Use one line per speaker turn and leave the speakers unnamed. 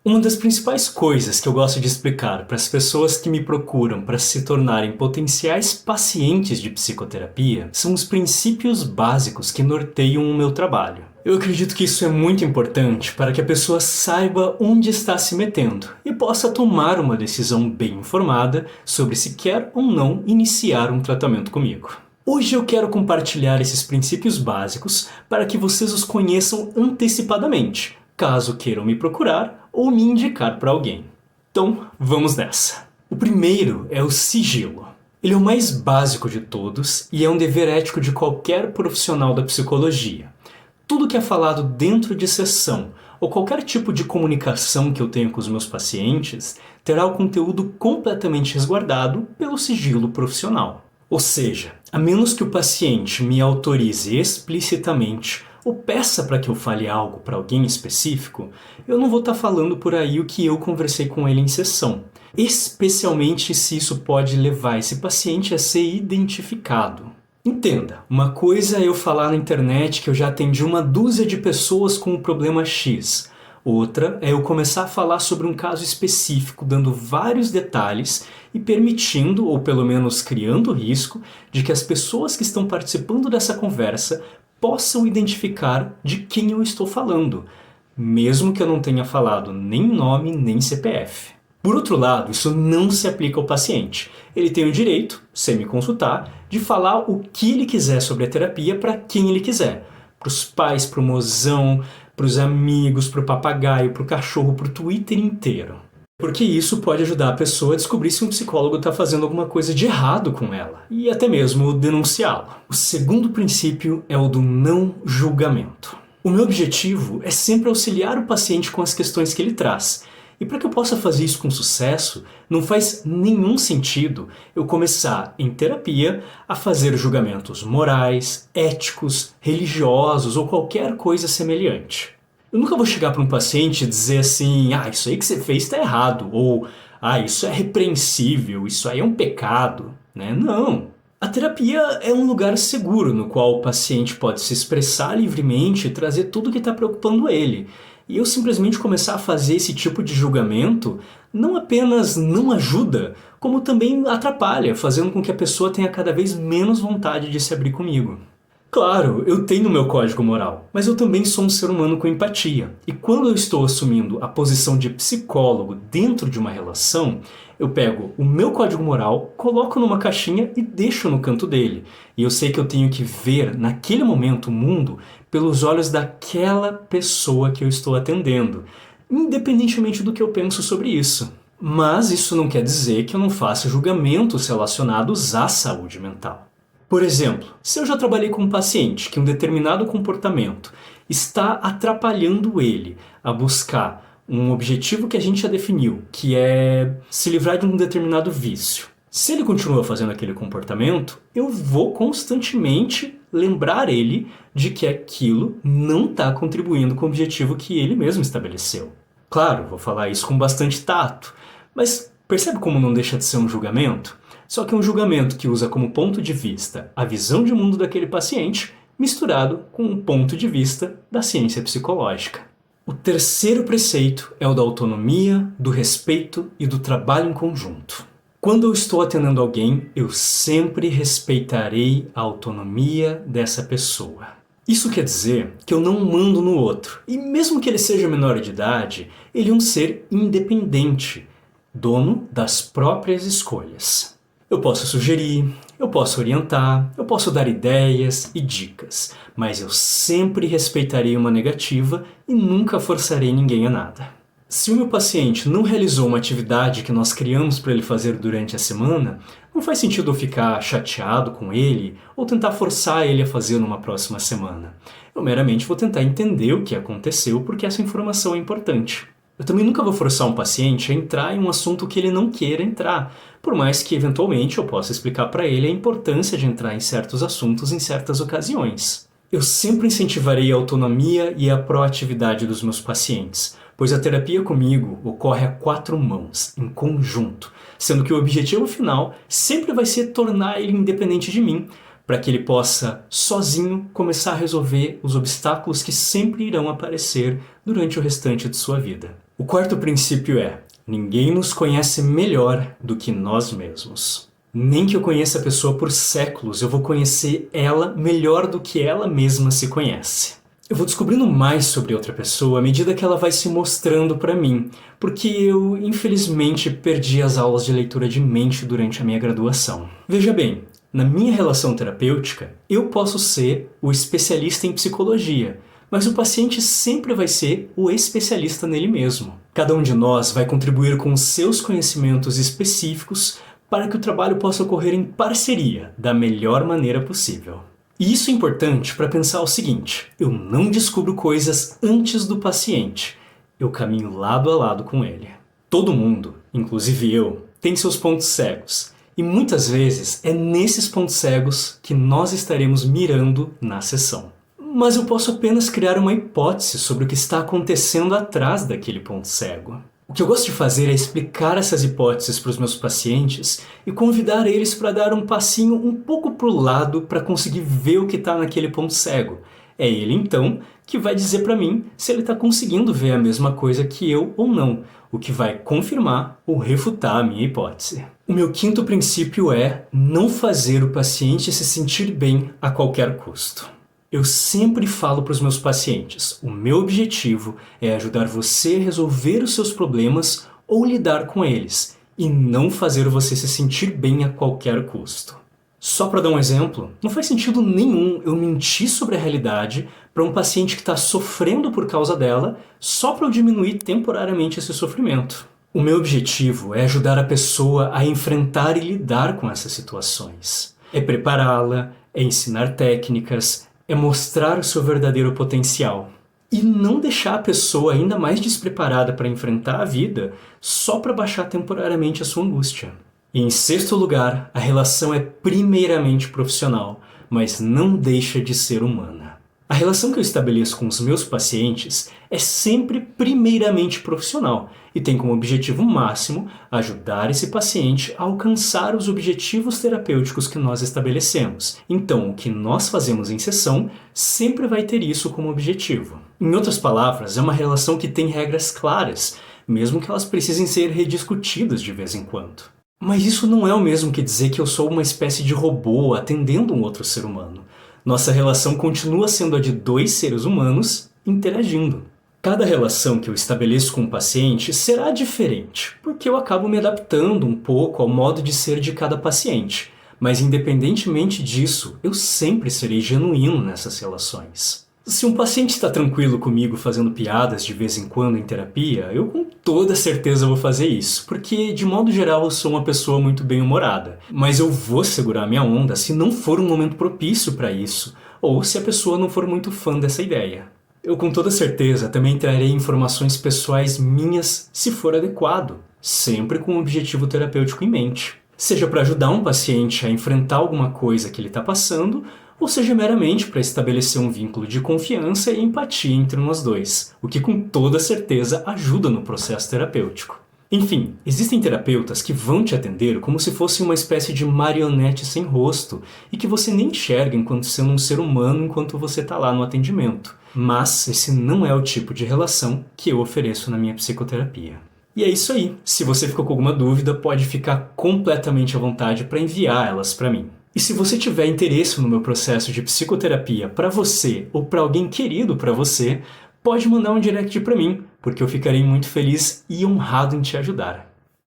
Uma das principais coisas que eu gosto de explicar para as pessoas que me procuram para se tornarem potenciais pacientes de psicoterapia são os princípios básicos que norteiam o meu trabalho. Eu acredito que isso é muito importante para que a pessoa saiba onde está se metendo e possa tomar uma decisão bem informada sobre se quer ou não iniciar um tratamento comigo. Hoje eu quero compartilhar esses princípios básicos para que vocês os conheçam antecipadamente, caso queiram me procurar ou me indicar para alguém. Então, vamos nessa. O primeiro é o sigilo. Ele é o mais básico de todos e é um dever ético de qualquer profissional da psicologia. Tudo que é falado dentro de sessão ou qualquer tipo de comunicação que eu tenho com os meus pacientes terá o conteúdo completamente resguardado pelo sigilo profissional. Ou seja, a menos que o paciente me autorize explicitamente ou peça para que eu fale algo para alguém específico, eu não vou estar falando por aí o que eu conversei com ele em sessão, especialmente se isso pode levar esse paciente a ser identificado. Entenda, uma coisa é eu falar na internet que eu já atendi uma dúzia de pessoas com o problema X. Outra é eu começar a falar sobre um caso específico, dando vários detalhes e permitindo, ou pelo menos criando o risco, de que as pessoas que estão participando dessa conversa possam identificar de quem eu estou falando, mesmo que eu não tenha falado nem nome nem CPF. Por outro lado, isso não se aplica ao paciente. Ele tem o direito, sem me consultar, de falar o que ele quiser sobre a terapia para quem ele quiser. Para os pais, para o mozão, para os amigos, para o papagaio, para o cachorro, para o Twitter inteiro. Porque isso pode ajudar a pessoa a descobrir se um psicólogo está fazendo alguma coisa de errado com ela, e até mesmo denunciá-la. O segundo princípio é o do não julgamento. O meu objetivo é sempre auxiliar o paciente com as questões que ele traz. E para que eu possa fazer isso com sucesso, não faz nenhum sentido eu começar, em terapia, a fazer julgamentos morais, éticos, religiosos ou qualquer coisa semelhante. Eu nunca vou chegar para um paciente e dizer assim, isso aí que você fez está errado, ou isso é repreensível, isso aí é um pecado, né? Não. A terapia é um lugar seguro no qual o paciente pode se expressar livremente e trazer tudo o que está preocupando ele. E eu simplesmente começar a fazer esse tipo de julgamento não apenas não ajuda, como também atrapalha, fazendo com que a pessoa tenha cada vez menos vontade de se abrir comigo. Claro, eu tenho meu código moral, mas eu também sou um ser humano com empatia. E quando eu estou assumindo a posição de psicólogo dentro de uma relação, eu pego o meu código moral, coloco numa caixinha e deixo no canto dele. E eu sei que eu tenho que ver naquele momento o mundo pelos olhos daquela pessoa que eu estou atendendo, independentemente do que eu penso sobre isso. Mas isso não quer dizer que eu não faça julgamentos relacionados à saúde mental. Por exemplo, se eu já trabalhei com um paciente que um determinado comportamento está atrapalhando ele a buscar um objetivo que a gente já definiu, que é se livrar de um determinado vício. Se ele continua fazendo aquele comportamento, eu vou constantemente lembrar ele de que aquilo não está contribuindo com o objetivo que ele mesmo estabeleceu. Claro, vou falar isso com bastante tato, mas percebe como não deixa de ser um julgamento? Só que um julgamento que usa como ponto de vista a visão de mundo daquele paciente, misturado com um ponto de vista da ciência psicológica. O terceiro preceito é o da autonomia, do respeito e do trabalho em conjunto. Quando eu estou atendendo alguém, eu sempre respeitarei a autonomia dessa pessoa. Isso quer dizer que eu não mando no outro, e mesmo que ele seja menor de idade, ele é um ser independente, dono das próprias escolhas. Eu posso sugerir, eu posso orientar, eu posso dar ideias e dicas, mas eu sempre respeitarei uma negativa e nunca forçarei ninguém a nada. Se o meu paciente não realizou uma atividade que nós criamos para ele fazer durante a semana, não faz sentido eu ficar chateado com ele ou tentar forçar ele a fazer numa próxima semana. Eu meramente vou tentar entender o que aconteceu porque essa informação é importante. Eu também nunca vou forçar um paciente a entrar em um assunto que ele não queira entrar, por mais que eventualmente eu possa explicar para ele a importância de entrar em certos assuntos em certas ocasiões. Eu sempre incentivarei a autonomia e a proatividade dos meus pacientes, pois a terapia comigo ocorre a 4 mãos, em conjunto, sendo que o objetivo final sempre vai ser tornar ele independente de mim, para que ele possa, sozinho, começar a resolver os obstáculos que sempre irão aparecer durante o restante de sua vida. O quarto princípio é: ninguém nos conhece melhor do que nós mesmos. Nem que eu conheça a pessoa por séculos, eu vou conhecer ela melhor do que ela mesma se conhece. Eu vou descobrindo mais sobre outra pessoa à medida que ela vai se mostrando para mim, porque eu, infelizmente, perdi as aulas de leitura de mente durante a minha graduação. Veja bem, na minha relação terapêutica, eu posso ser o especialista em psicologia, mas o paciente sempre vai ser o especialista nele mesmo. Cada um de nós vai contribuir com os seus conhecimentos específicos para que o trabalho possa ocorrer em parceria, da melhor maneira possível. E isso é importante para pensar o seguinte: eu não descubro coisas antes do paciente, eu caminho lado a lado com ele. Todo mundo, inclusive eu, tem seus pontos cegos, e muitas vezes é nesses pontos cegos que nós estaremos mirando na sessão. Mas eu posso apenas criar uma hipótese sobre o que está acontecendo atrás daquele ponto cego. O que eu gosto de fazer é explicar essas hipóteses para os meus pacientes e convidar eles para dar um passinho um pouco para o lado para conseguir ver o que está naquele ponto cego. É ele, então, que vai dizer para mim se ele está conseguindo ver a mesma coisa que eu ou não, o que vai confirmar ou refutar a minha hipótese. O meu quinto princípio é não fazer o paciente se sentir bem a qualquer custo. Eu sempre falo para os meus pacientes: o meu objetivo é ajudar você a resolver os seus problemas ou lidar com eles, e não fazer você se sentir bem a qualquer custo. Só para dar um exemplo, não faz sentido nenhum eu mentir sobre a realidade para um paciente que está sofrendo por causa dela só para eu diminuir temporariamente esse sofrimento. O meu objetivo é ajudar a pessoa a enfrentar e lidar com essas situações. É prepará-la, é ensinar técnicas, é mostrar o seu verdadeiro potencial. E não deixar a pessoa ainda mais despreparada para enfrentar a vida só para baixar temporariamente a sua angústia. E em sexto lugar, a relação é primeiramente profissional, mas não deixa de ser humana. A relação que eu estabeleço com os meus pacientes é sempre primeiramente profissional e tem como objetivo máximo ajudar esse paciente a alcançar os objetivos terapêuticos que nós estabelecemos. Então, o que nós fazemos em sessão sempre vai ter isso como objetivo. Em outras palavras, é uma relação que tem regras claras, mesmo que elas precisem ser rediscutidas de vez em quando. Mas isso não é o mesmo que dizer que eu sou uma espécie de robô atendendo um outro ser humano. Nossa relação continua sendo a de dois seres humanos interagindo. Cada relação que eu estabeleço com o paciente será diferente, porque eu acabo me adaptando um pouco ao modo de ser de cada paciente. Mas independentemente disso, eu sempre serei genuíno nessas relações. Se um paciente está tranquilo comigo fazendo piadas de vez em quando em terapia, eu com toda certeza vou fazer isso, porque de modo geral eu sou uma pessoa muito bem-humorada. Mas eu vou segurar minha onda se não for um momento propício para isso, ou se a pessoa não for muito fã dessa ideia. Eu com toda certeza também trarei informações pessoais minhas se for adequado, sempre com um objetivo terapêutico em mente. Seja para ajudar um paciente a enfrentar alguma coisa que ele está passando, ou seja meramente para estabelecer um vínculo de confiança e empatia entre nós dois, o que com toda certeza ajuda no processo terapêutico. Enfim, existem terapeutas que vão te atender como se fosse uma espécie de marionete sem rosto e que você nem enxerga enquanto sendo um ser humano enquanto você está lá no atendimento. Mas esse não é o tipo de relação que eu ofereço na minha psicoterapia. E é isso aí. Se você ficou com alguma dúvida, pode ficar completamente à vontade para enviar elas para mim. E se você tiver interesse no meu processo de psicoterapia para você ou para alguém querido para você, pode mandar um direct para mim, porque eu ficarei muito feliz e honrado em te ajudar.